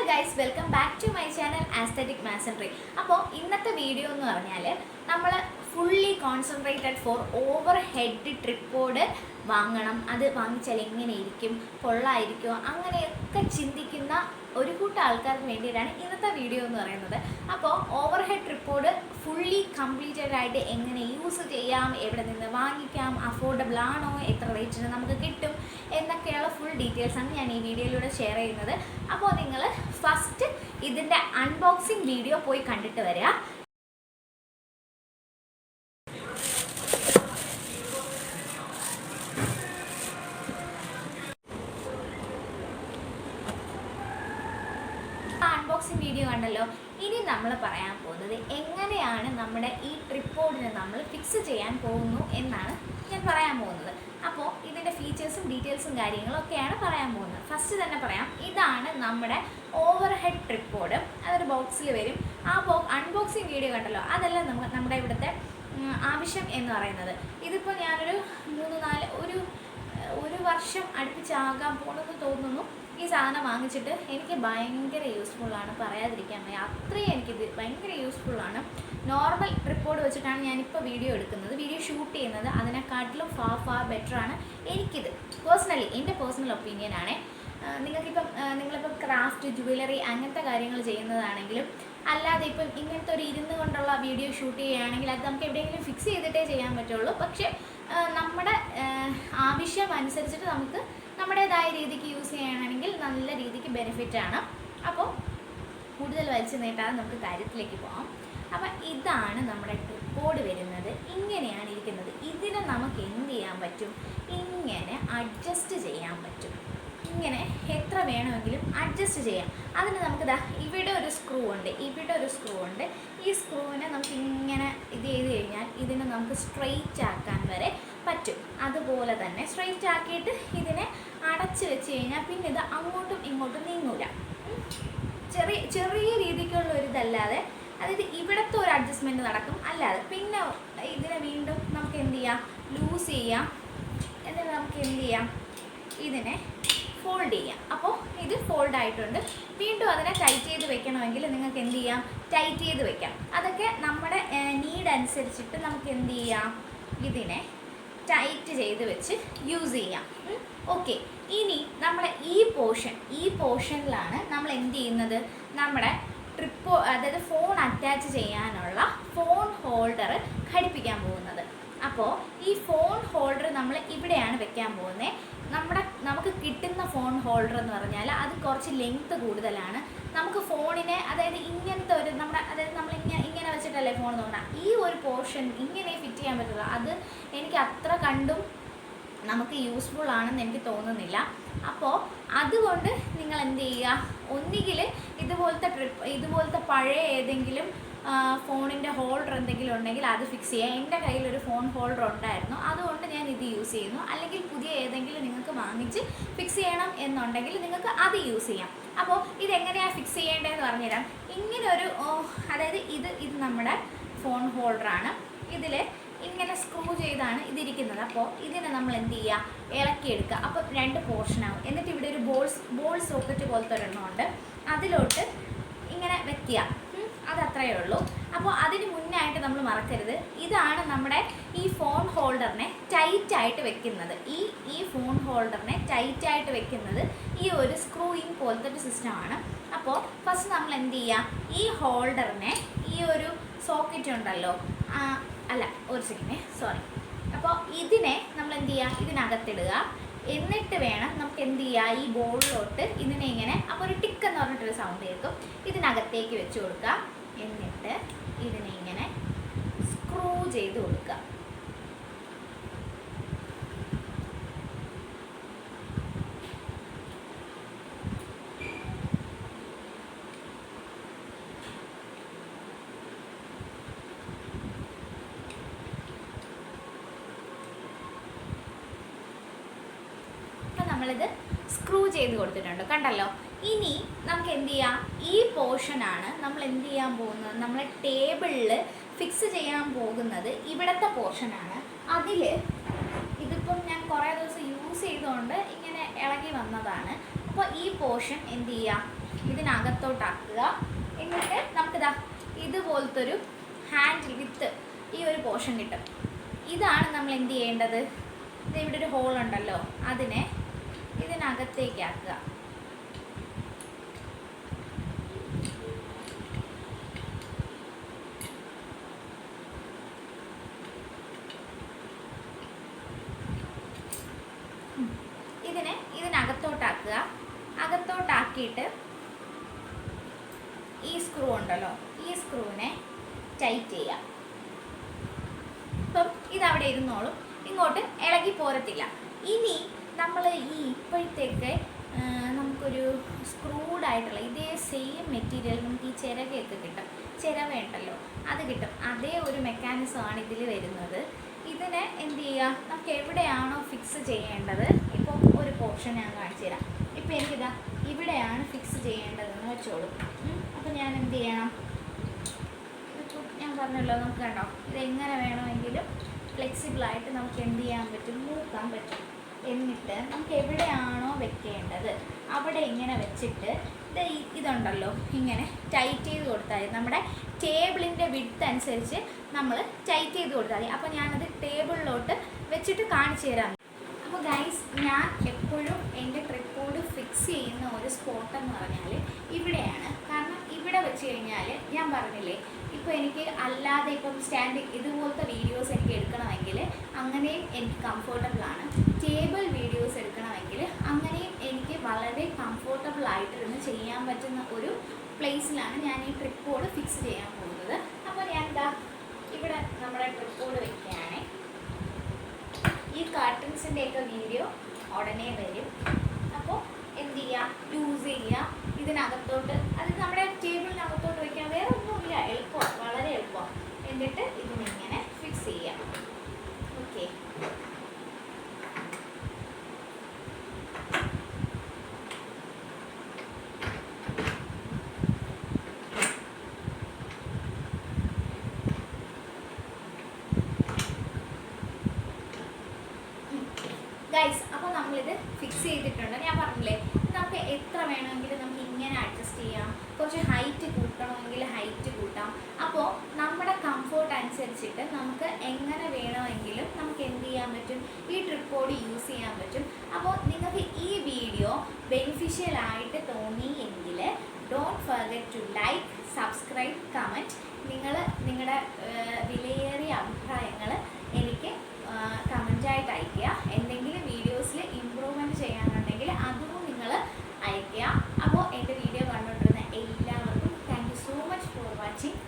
guys, welcome back to my channel Aesthetic Masonry. അപ്പോൾ ഇന്നത്തെ video എന്ന് പറഞ്ഞാൽ നമ്മൾ fully concentrated for overhead tripod വാങ്ങണം, അത് വാങ്ങിച്ചാൽ എങ്ങനെയിരിക്കും, കൊള്ളായിരിക്കുമോ, അങ്ങനെയൊക്കെ ചിന്തിക്കുന്ന ഒരു കൂട്ടം ആൾക്കാർക്ക് വേണ്ടിയിട്ടാണ് ഇന്നത്തെ വീഡിയോ എന്ന് പറയുന്നത്. അപ്പോൾ over head tripod fully completed ആയിട്ട് എങ്ങനെ യൂസ് ചെയ്യാം, എവിടെ നിന്ന് വാങ്ങിക്കാം, അഫോർഡബിൾ ആണോ, എത്ര റേറ്റിന് നമുക്ക് കിട്ടും എന്നൊക്കെയുള്ള ഫുൾ ഡീറ്റെയിൽസാണ് ഞാൻ ഈ വീഡിയോയിലൂടെ ഷെയർ ചെയ്യുന്നത്. അപ്പോൾ നിങ്ങൾ ഫസ്റ്റ് ഇതിൻ്റെ അൺബോക്സിങ് വീഡിയോ പോയി കണ്ടിട്ട് വരിക. അൺബോക്സിങ് വീഡിയോ കണ്ടല്ലോ. ഇനി നമ്മൾ പറയാൻ പോകുന്നത് എങ്ങനെയാണ് നമ്മുടെ ഈ ട്രിപ്പോഡിനെ നമ്മൾ ഫിക്സ് ചെയ്യാൻ പോകുന്നു എന്നാണ് ഞാൻ പറയാൻ പോകുന്നത്. അപ്പോൾ ഇതിൻ്റെ ഫീച്ചേഴ്സും ഡീറ്റെയിൽസും കാര്യങ്ങളും ഒക്കെയാണ് പറയാൻ പോകുന്നത്. ഫസ്റ്റ് തന്നെ പറയാം, ഇതാണ് നമ്മുടെ ഓവർ ഹെഡ് ട്രിപ്പോഡ്. അതൊരു ബോക്സിൽ വരും. ആ അൺബോക്സിങ് വീഡിയോ കണ്ടല്ലോ, അതെല്ലാം നമ്മുടെ ഇവിടുത്തെ ആവശ്യം എന്ന് പറയുന്നത്. ഇതിപ്പോൾ ഞാനൊരു 3-4 ഒരു വർഷം അടുപ്പിച്ചാകാൻ പോകുന്നത് തോന്നുന്നു ഈ സാധനം വാങ്ങിച്ചിട്ട്. എനിക്ക് ഭയങ്കര യൂസ്ഫുള്ളാണ്, പറയാതിരിക്കാൻ വയ്യ, അത്രയും എനിക്കിത് ഭയങ്കര യൂസ്ഫുള്ളാണ്. നോർമൽ ട്രിപ്പോഡ് വെച്ചിട്ടാണ് ഞാനിപ്പോൾ വീഡിയോ എടുക്കുന്നത്, വീഡിയോ ഷൂട്ട് ചെയ്യുന്നത്. അതിനെക്കാട്ടിലും ഫാർ ബെറ്ററാണ് എനിക്കിത് പേഴ്സണലി, എൻ്റെ പേഴ്സണൽ ഒപ്പീനിയനാണ്. നിങ്ങളിപ്പം ക്രാഫ്റ്റ്, ജുവലറി അങ്ങനത്തെ കാര്യങ്ങൾ ചെയ്യുന്നതാണെങ്കിലും അല്ലാതെ ഇപ്പം ഇങ്ങനത്തെ ഒരു ഇരുന്ന് കൊണ്ടുള്ള വീഡിയോ ഷൂട്ട് ചെയ്യുകയാണെങ്കിൽ അത് നമുക്ക് എവിടെയെങ്കിലും ഫിക്സ് ചെയ്തിട്ടേ ചെയ്യാൻ പറ്റുള്ളൂ. പക്ഷേ നമ്മുടെ ആവശ്യം അനുസരിച്ചിട്ട് നമുക്ക് നമ്മുടേതായ രീതിക്ക് യൂസ് ചെയ്യുകയാണെങ്കിൽ നല്ല രീതിക്ക് ബെനിഫിറ്റാണ്. അപ്പോൾ കൂടുതൽ വലിച്ചു നീട്ടാതെ നമുക്ക് കാര്യത്തിലേക്ക് പോകാം. അപ്പം ഇതാണ് നമ്മുടെ ട്രിപ്പോഡ് വരുന്നത്. ഇങ്ങനെയാണ് ഇരിക്കുന്നത്. ഇതിനെ നമുക്ക് എന്ത് ചെയ്യാൻ പറ്റും, ഇങ്ങനെ അഡ്ജസ്റ്റ് ചെയ്യാൻ പറ്റും. ഇങ്ങനെ എത്ര വേണമെങ്കിലും അഡ്ജസ്റ്റ് ചെയ്യാം. അതിന് നമുക്കിതാ ഇവിടെ ഒരു സ്ക്രൂ ഉണ്ട്, ഇവിടെ ഒരു സ്ക്രൂ ഉണ്ട്. ഈ സ്ക്രൂവിനെ നമുക്ക് ഇങ്ങനെ ഇത് ചെയ്ത് കഴിഞ്ഞാൽ ഇതിനെ നമുക്ക് സ്ട്രെയിറ്റ് ആക്കാൻ വരെ പറ്റും. അതുപോലെ തന്നെ സ്ട്രെയിറ്റ് ആക്കിയിട്ട് ഇതിനെ അടച്ച് വെച്ച് കഴിഞ്ഞാൽ പിന്നെ ഇത് അങ്ങോട്ടും ഇങ്ങോട്ടും നീങ്ങൂല. ചെറിയ രീതിക്കുള്ള ഒരു ഇതല്ലാതെ, അതായത് ഇവിടുത്തെ ഒരു അഡ്ജസ്റ്റ്മെൻറ്റ് നടക്കും. അല്ലാതെ പിന്നെ ഇതിനെ വീണ്ടും നമുക്ക് എന്ത് ചെയ്യാം, ലൂസ് ചെയ്യാം. എന്നിട്ട് നമുക്ക് എന്ത് ചെയ്യാം, ഇതിനെ ഫോൾഡ് ചെയ്യാം. അപ്പോൾ ഇത് ഫോൾഡ് ആയിട്ടുണ്ട്. വീണ്ടും അതിനെ ടൈറ്റ് ചെയ്ത് വെക്കണമെങ്കിൽ നിങ്ങൾക്ക് എന്ത് ചെയ്യാം, ടൈറ്റ് ചെയ്ത് വെക്കാം. അതൊക്കെ നമ്മുടെ നീഡ് അനുസരിച്ചിട്ട് നമുക്ക് എന്ത് ചെയ്യാം, ഇതിനെ ടൈറ്റ് ചെയ്ത് വെച്ച് യൂസ് ചെയ്യാം. ഓക്കെ, ഇനി നമ്മുടെ ഈ പോർഷനിലാണ് നമ്മൾ എന്ത് ചെയ്യുന്നത്, നമ്മുടെ അതായത് ഫോൺ അറ്റാച്ച് ചെയ്യാനുള്ള ഫോൺ ഹോൾഡർ ഘടിപ്പിക്കാൻ പോകുന്നത്. അപ്പോൾ ഈ ഫോൺ ഹോൾഡർ നമ്മൾ ഇവിടെയാണ് വെക്കാൻ പോകുന്നത്. നമുക്ക് കിട്ടുന്ന ഫോൺ ഹോൾഡർ എന്ന് പറഞ്ഞാൽ അത് കുറച്ച് ലെങ്ത്ത് കൂടുതലാണ്. നമുക്ക് ഫോണിനെ, അതായത് ഇങ്ങനത്തെ ഒരു അതായത് നമ്മൾ ഇങ്ങനെ വെച്ചിട്ടല്ലേ ഫോൺ നോക്കണം, ഈ ഒരു പോർഷൻ ഇങ്ങനെ ഫിറ്റ് ചെയ്യാൻ പറ്റില്ല. അത് എനിക്ക് അത്ര കണ്ടും നമുക്ക് യൂസ്ഫുൾ ആണെന്ന് എനിക്ക് തോന്നുന്നില്ല. അപ്പോൾ അതുകൊണ്ട് നിങ്ങൾ എന്ത് ചെയ്യുക, ഒന്നുകിൽ ഇതുപോലത്തെ പഴയ ഏതെങ്കിലും ഫോണിൻ്റെ ഹോൾഡർ എന്തെങ്കിലും ഉണ്ടെങ്കിൽ അത് ഫിക്സ് ചെയ്യുക. എൻ്റെ കയ്യിലൊരു ഫോൺ ഹോൾഡർ ഉണ്ടായിരുന്നു, അതുകൊണ്ട് ഞാൻ ഇത് യൂസ് ചെയ്യുന്നു. അല്ലെങ്കിൽ പുതിയ ഏതെങ്കിലും നിങ്ങൾക്ക് വാങ്ങിച്ച് ഫിക്സ് ചെയ്യണം എന്നുണ്ടെങ്കിൽ നിങ്ങൾക്ക് അത് യൂസ് ചെയ്യാം. അപ്പോൾ ഇതെങ്ങനെയാണ് ഫിക്സ് ചെയ്യേണ്ടതെന്ന് പറഞ്ഞുതരാം. ഇങ്ങനെ ഒരു അതായത് ഇത് നമ്മുടെ ഫോൺ ഹോൾഡറാണ്. ഇതിൽ ഇങ്ങനെ സ്ക്രൂ ചെയ്താണ് ഇതിരിക്കുന്നത്. അപ്പോൾ ഇതിനെ നമ്മൾ എന്ത് ചെയ്യുക, ഇളക്കിയെടുക്കുക. അപ്പോൾ 2 പോർഷനാവും. എന്നിട്ട് ഇവിടെ ഒരു ബോൾ സോക്കറ്റ് പോലത്തെ ഒരെണ്ണമുണ്ട്, അതിലോട്ട് ഇങ്ങനെ വെക്കുക. അതത്രയേ ഉള്ളൂ. അപ്പോൾ അതിന് മുന്നായിട്ട് നമ്മൾ മറക്കരുത്, ഇതാണ് നമ്മുടെ ഈ ഫോൺ ഹോൾഡറിനെ ടൈറ്റായിട്ട് വെക്കുന്നത്. ഈ ഫോൺ ഹോൾഡറിനെ ടൈറ്റായിട്ട് വെക്കുന്നത് ഈ ഒരു സ്ക്രൂയിങ് പോലത്തെ ഒരു സിസ്റ്റമാണ്. അപ്പോൾ ഫസ്റ്റ് നമ്മൾ എന്ത് ചെയ്യുക, ഈ ഹോൾഡറിനെ ഈ ഒരു സോക്കറ്റ് ഉണ്ടല്ലോ, അല്ല ഒരു സെക്കൻഡ്, സോറി. അപ്പോൾ ഇതിനെ നമ്മൾ എന്ത് ചെയ്യുക, ഇതിനകത്തിടുക. എന്നിട്ട് വേണം നമുക്ക് എന്ത് ചെയ്യുക, ഈ ബോളിലോട്ട് ഇതിനെ ഇങ്ങനെ, അപ്പോൾ ഒരു ടിക്ക് എന്ന് പറഞ്ഞിട്ടൊരു സൗണ്ട് കേൾക്കും, ഇതിനകത്തേക്ക് വെച്ച് കൊടുക്കുക. എന്നിട്ട് ഇതിനെ ഇങ്ങനെ സ്ക്രൂ ചെയ്ത് കൊടുക്കുക. നമ്മളിത് സ്ക്രൂ ചെയ്ത് കൊടുത്തിട്ടുണ്ട്, കണ്ടല്ലോ. ഇനി നമുക്ക് എന്ത് ചെയ്യാം, ഈ പോർഷനാണ് നമ്മൾ എന്ത് ചെയ്യാൻ പോകുന്നത്, നമ്മളെ ടേബിളിൽ ഫിക്സ് ചെയ്യാൻ പോകുന്നത് ഇവിടുത്തെ പോർഷനാണ്. അതിൽ ഇതിപ്പം ഞാൻ കുറേ ദിവസം യൂസ് ചെയ്തുകൊണ്ട് ഇങ്ങനെ ഇളകി വന്നതാണ്. അപ്പോൾ ഈ പോർഷൻ എന്ത് ചെയ്യുക, ഇതിനകത്തോട്ടാക്കുക. എന്നിട്ട് നമുക്കിതാ ഇതുപോലത്തെ ഒരു ഹാൻഡിൽ വിത്ത് ഈ ഒരു പോർഷൻ കിട്ടും. ഇതാണ് നമ്മൾ എന്ത് ചെയ്യേണ്ടത്, ഇവിടെ ഒരു ഹോൾ ഉണ്ടല്ലോ, അതിനെ ഇതിനകത്തേക്ക് ആക്കുക. ഇതിനകത്തോട്ടാക്കുക. അകത്തോട്ടാക്കിയിട്ട് ഈ സ്ക്രൂ ഉണ്ടല്ലോ, ഈ സ്ക്രൂവിനെ ടൈറ്റ് ചെയ്യാം. അപ്പം ഇതവിടെ ഇരുന്നോളും, ഇങ്ങോട്ട് ഇളകി പോരത്തില്ല. ഇനി നമ്മൾ ഈ ഇപ്പോഴത്തേക്ക് നമുക്കൊരു സ്ക്രൂഡ് ആയിട്ടുള്ള ഇതേ സെയിം മെറ്റീരിയൽ നമുക്ക് ഈ ചിരകയൊക്കെ കിട്ടും, ചിരവ ഉണ്ടല്ലോ അത് കിട്ടും. അതേ ഒരു മെക്കാനിസമാണ് ഇതിൽ വരുന്നത്. ഇതിനെ എന്ത് ചെയ്യുക, നമുക്ക് എവിടെയാണോ ഫിക്സ് ചെയ്യേണ്ടത്, ഇപ്പോൾ ഒരു പോർഷൻ ഞാൻ കാണിച്ചു തരാം. ഇപ്പോൾ എനിക്കിതാ ഇവിടെയാണ് ഫിക്സ് ചെയ്യേണ്ടതെന്ന് വെച്ചോളൂ. അപ്പോൾ ഞാൻ എന്ത് ചെയ്യണം, ഞാൻ പറഞ്ഞല്ലോ നമുക്ക് കണ്ടോ, ഇതെങ്ങനെ വേണമെങ്കിലും ഫ്ലെക്സിബിളായിട്ട് നമുക്ക് എന്ത് ചെയ്യാൻ പറ്റും, നോക്കാൻ പറ്റും. എന്നിട്ട് നമുക്ക് എവിടെയാണോ വെക്കേണ്ടത് അവിടെ ഇങ്ങനെ വെച്ചിട്ട് ഇതുണ്ടല്ലോ ഇങ്ങനെ ടൈറ്റ് ചെയ്ത് കൊടുത്താൽ മതി. നമ്മുടെ ടേബിളിൻ്റെ വിഡ്ത്ത് അനുസരിച്ച് നമ്മൾ ടൈറ്റ് ചെയ്ത് കൊടുത്താൽ മതി. അപ്പോൾ ഞാനത് ടേബിളിലോട്ട് വെച്ചിട്ട് കാണിച്ചു തരാം. അപ്പോൾ ഗൈസ്, ഞാൻ എപ്പോഴും എൻ്റെ ട്രിപ്പോഡ് ഫിക്സ് ചെയ്യുന്ന ഒരു സ്പോട്ട് എന്ന് പറഞ്ഞാൽ ഇവിടെയാണ്. കാരണം ഇവിടെ വെച്ച് കഴിഞ്ഞാൽ ഞാൻ പറഞ്ഞില്ലേ, ഇപ്പോൾ എനിക്ക് അല്ലാതെ ഇപ്പം സ്റ്റാൻഡിങ് ഇതുപോലത്തെ വീഡിയോസ് എനിക്ക് എടുക്കണമെങ്കിൽ അങ്ങനെയും എനിക്ക് കംഫർട്ടബിളാണ്. ടേബിൾ വീഡിയോസ് എടുക്കണമെങ്കിൽ അങ്ങനെയും എനിക്ക് വളരെ കംഫർട്ടബിൾ ആയിട്ടിരുന്ന് ചെയ്യാൻ പറ്റുന്ന ഒരു പ്ലേസിലാണ് ഞാൻ ഈ ട്രിപ്പോഡ് ഫിക്സ് ചെയ്യാൻ പോകുന്നത്. അപ്പോൾ ഞാൻ എന്താ ഇവിടെ നമ്മുടെ ട്രിപ്പോഡ് വയ്ക്കുകയാണ്. ഈ കർട്ടൻസിൻ്റെയൊക്കെ വീഡിയോ ഉടനെ വരും. അപ്പോൾ എന്ത് ചെയ്യുക, യൂസ് ചെയ്യുക. ഇതിനകത്തോട്ട് അത് നമ്മുടെ ടേബിളിനകത്തോട്ട് വയ്ക്കാം, വേറെ ഒന്നുമില്ല, എളുപ്പമാണ്, വളരെ എളുപ്പമാണ്. എന്നിട്ട് ഇതിനിങ്ങനെ ഫിക്സ് ചെയ്യാം. ഓക്കെ, ഗൈസ്, അപ്പോൾ നമ്മളിത് ഫിക്സ് ചെയ്തിട്ടുണ്ട്. ഞാൻ പറഞ്ഞില്ലേ, നമുക്ക് എത്ര വേണമെങ്കിലും നമുക്ക് ഇങ്ങനെ അഡ്ജസ്റ്റ് ചെയ്യാം. കുറച്ച് ഹൈറ്റ് കൂട്ടണമെങ്കിൽ ഹൈറ്റ് കൂട്ടാം. അപ്പോൾ നമ്മുടെ കംഫോർട്ട് അനുസരിച്ചിട്ട് നമുക്ക് എങ്ങനെ വേണമെങ്കിലും നമുക്ക് എന്ത് ചെയ്യാൻ പറ്റും, ഈ ട്രിപ്പോഡ് യൂസ് ചെയ്യാൻ പറ്റും. അപ്പോൾ നിങ്ങൾക്ക് ഈ വീഡിയോ ബെനിഫിഷ്യൽ ആയിട്ട് തോന്നിയെങ്കിൽ don't forget to like, subscribe, comment. നിങ്ങൾ നിങ്ങളുടെ വിലയേറിയ അഭിപ്രായങ്ങൾ എനിക്ക് കമൻറ്റായിട്ട് അയയ്ക്കുക. എന്തെങ്കിലും വീഡിയോസിൽ ഇമ്പ്രൂവ്മെൻറ്റ് ചെയ്യാനുണ്ടെങ്കിൽ അതും നിങ്ങൾ അയയ്ക്കുക. അപ്പോൾ എൻ്റെ വീഡിയോ കണ്ടുകൊണ്ടിരുന്ന എല്ലാവർക്കും thank you so much for watching.